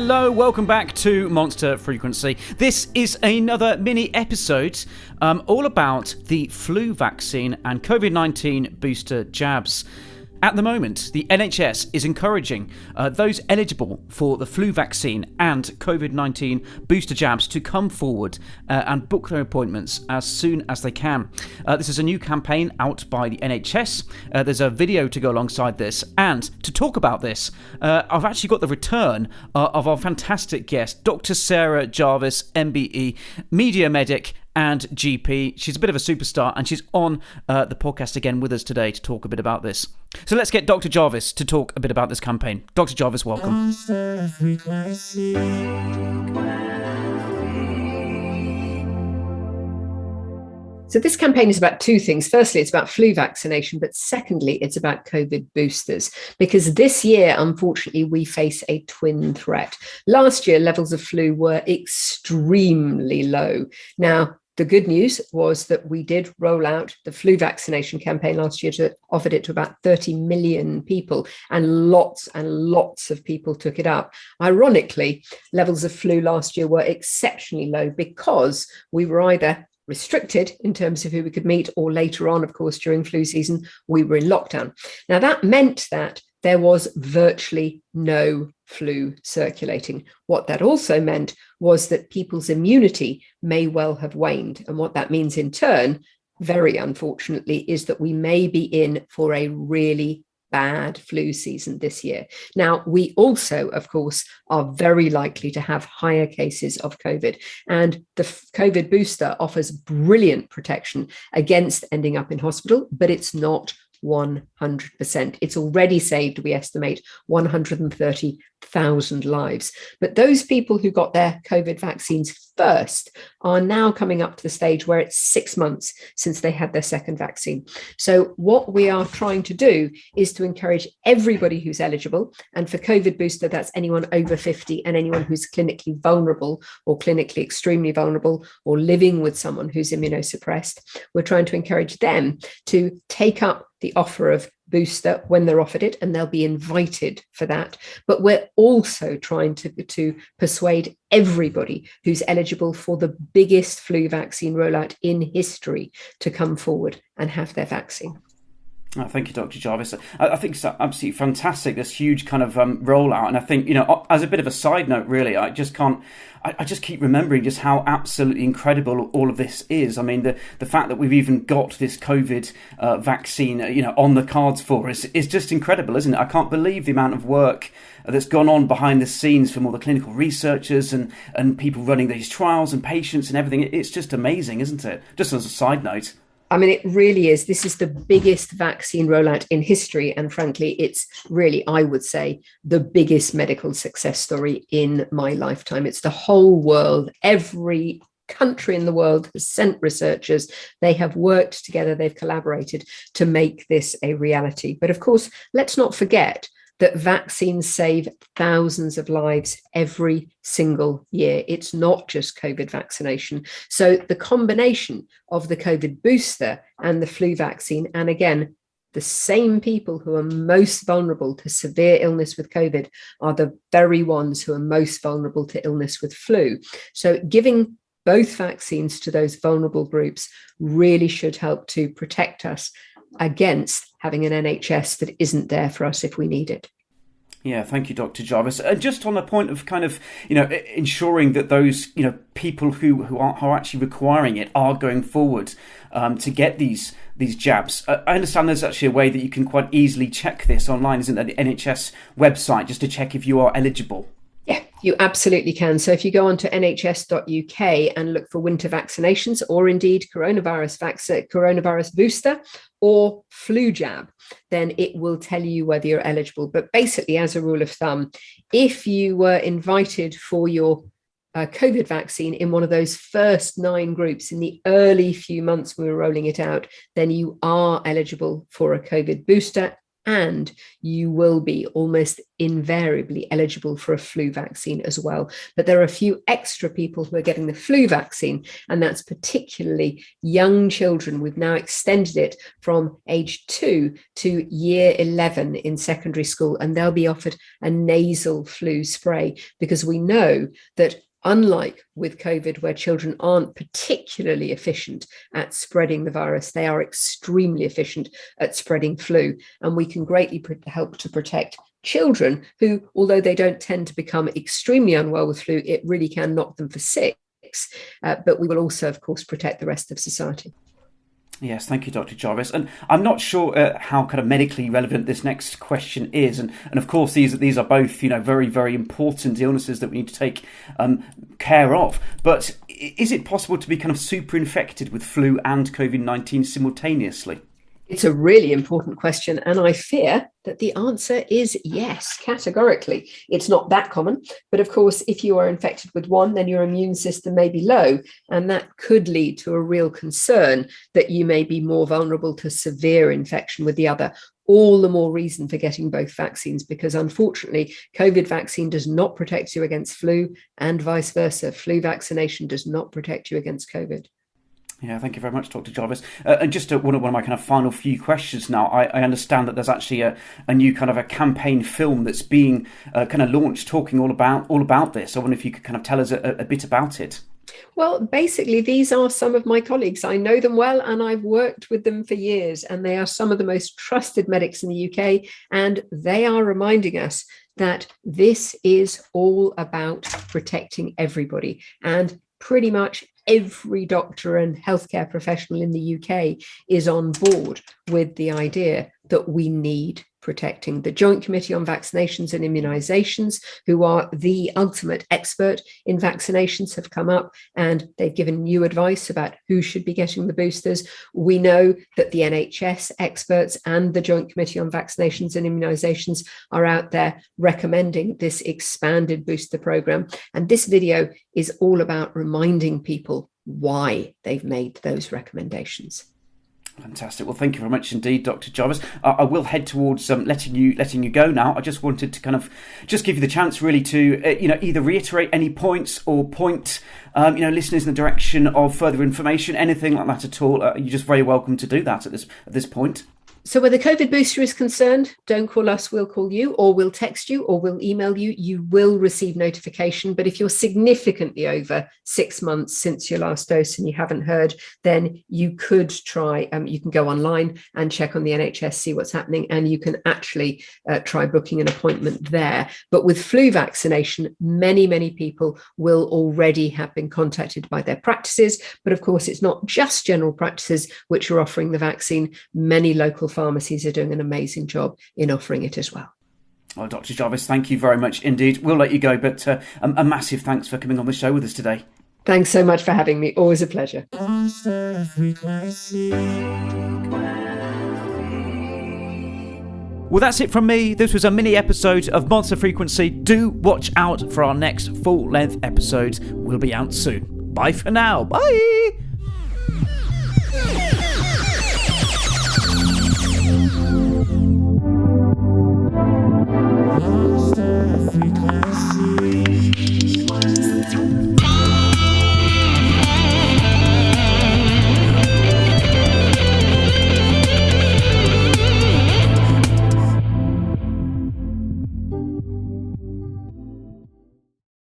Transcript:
Hello, welcome back to Monster Frequency. This is another mini episode all about the flu vaccine and COVID-19 booster jabs. At the moment, the NHS is encouraging those eligible for the flu vaccine and COVID-19 booster jabs to come forward and book their appointments as soon as they can. This is a new campaign out by the NHS. There's a video to go alongside this, and to talk about this, I've actually got the return of our fantastic guest, Dr. Sarah Jarvis MBE, media medic and GP. She's a bit of a superstar, and she's on the podcast again with us today to talk a bit about this. So let's get Dr. Jarvis to talk a bit about this campaign. Dr. Jarvis, welcome. So this campaign is about two things. Firstly, it's about flu vaccination, but secondly, it's about COVID boosters, because this year, unfortunately, we face a twin threat. Last year, levels of flu were extremely low. Now, the good news was that we did roll out the flu vaccination campaign last year, offered it to about 30 million people, and lots of people took it up. Ironically, levels of flu last year were exceptionally low because we were either restricted in terms of who we could meet, or later on, of course, during flu season, we were in lockdown. Now, that meant that there was virtually no flu circulating. What that also meant was that people's immunity may well have waned. And what that means in turn, very unfortunately, is that we may be in for a really bad flu season this year. Now, we also, of course, are very likely to have higher cases of COVID, and the COVID booster offers brilliant protection against ending up in hospital, but it's not 100%. It's already saved, we estimate, 130,000 lives. But those people who got their COVID vaccines first are now coming up to the stage where it's 6 months since they had their second vaccine. So what we are trying to do is to encourage everybody who's eligible, and for COVID booster, that's anyone over 50 and anyone who's clinically vulnerable or clinically extremely vulnerable or living with someone who's immunosuppressed. We're trying to encourage them to take up the offer of booster when they're offered it, and they'll be invited for that. But we're also trying to persuade everybody who's eligible for the biggest flu vaccine rollout in history to come forward and have their vaccine. Oh, thank you, Dr. Jarvis. I think it's absolutely fantastic, this huge kind of rollout. And I think, as a bit of a side note, really, I just keep remembering just how absolutely incredible all of this is. I mean, the fact that we've even got this COVID vaccine, on the cards for us is just incredible, isn't it? I can't believe the amount of work that's gone on behind the scenes from all the clinical researchers and people running these trials and patients and everything. It's just amazing, isn't it? Just as a side note. I mean, it really is. This is the biggest vaccine rollout in history. And frankly, it's really, I would say, the biggest medical success story in my lifetime. It's the whole world. Every country in the world has sent researchers. They have worked together. They've collaborated to make this a reality. But of course, let's not forget that vaccines save thousands of lives every single year. It's not just COVID vaccination. So the combination of the COVID booster and the flu vaccine, and again, the same people who are most vulnerable to severe illness with COVID are the very ones who are most vulnerable to illness with flu. So giving both vaccines to those vulnerable groups really should help to protect us against having an NHS that isn't there for us if we need it. Yeah, thank you, Dr. Jarvis. Just on the point of kind of, ensuring that those, people who are actually requiring it are going forward to get these jabs. I understand there's actually a way that you can quite easily check this online, isn't there? The NHS website, just to check if you are eligible. Yeah, you absolutely can. So if you go on to nhs.uk and look for winter vaccinations, or indeed coronavirus booster or flu jab, then it will tell you whether you're eligible. But basically, as a rule of thumb, if you were invited for your COVID vaccine in one of those first 9 groups in the early few months we were rolling it out, then you are eligible for a COVID booster and you will be almost invariably eligible for a flu vaccine as well. But there are a few extra people who are getting the flu vaccine, and that's particularly young children. We've now extended it from age 2 to year 11 in secondary school, and they'll be offered a nasal flu spray, because we know that unlike with COVID, where children aren't particularly efficient at spreading the virus, they are extremely efficient at spreading flu. And we can greatly help to protect children who, although they don't tend to become extremely unwell with flu, it really can knock them for 6. But we will also, of course, protect the rest of society. Yes, thank you, Dr. Jarvis. And I'm not sure how kind of medically relevant this next question is. And of course, these are both, very, very important illnesses that we need to take care of. But is it possible to be kind of super infected with flu and COVID-19 simultaneously? It's a really important question, and I fear that the answer is yes, categorically. It's not that common, but of course, if you are infected with one, then your immune system may be low, and that could lead to a real concern that you may be more vulnerable to severe infection with the other. All the more reason for getting both vaccines, because unfortunately, COVID vaccine does not protect you against flu, and vice versa. Flu vaccination does not protect you against COVID. Yeah, thank you very much, Dr. Jarvis. And just one of my kind of final few questions now. I understand that there's actually a new kind of a campaign film that's being kind of launched, talking all about this. I wonder if you could kind of tell us a bit about it. Well, basically, these are some of my colleagues. I know them well, and I've worked with them for years, and they are some of the most trusted medics in the UK, and they are reminding us that this is all about protecting everybody, and pretty much every doctor and healthcare professional in the UK is on board with the idea that we need protecting. The Joint Committee on Vaccinations and Immunisations, who are the ultimate expert in vaccinations, have come up and they've given new advice about who should be getting the boosters. We know that the NHS experts and the Joint Committee on Vaccinations and Immunisations are out there recommending this expanded booster programme. And this video is all about reminding people why they've made those recommendations. Fantastic. Well, thank you very much indeed, Dr. Jarvis. I will head towards letting you go now. I just wanted to kind of just give you the chance really to either reiterate any points or point listeners in the direction of further information, anything like that at all. You're just very welcome to do that at this point. So where the COVID booster is concerned, don't call us, we'll call you, or we'll text you, or we'll email you. You will receive notification. But if you're significantly over 6 months since your last dose and you haven't heard, then you could try, you can go online and check on the NHS, see what's happening, and you can actually try booking an appointment there. But with flu vaccination, many people will already have been contacted by their practices. But of course, it's not just general practices which are offering the vaccine. Many local pharmacies are doing an amazing job in offering it as well. Well, Dr. Jarvis, thank you very much indeed. We'll let you go, but a massive thanks for coming on the show with us today. Thanks so much for having me. Always a pleasure. Well, that's it from me. This was a mini episode of Monster Frequency. Do watch out for our next full-length episode. We'll be out soon. Bye for now. Bye.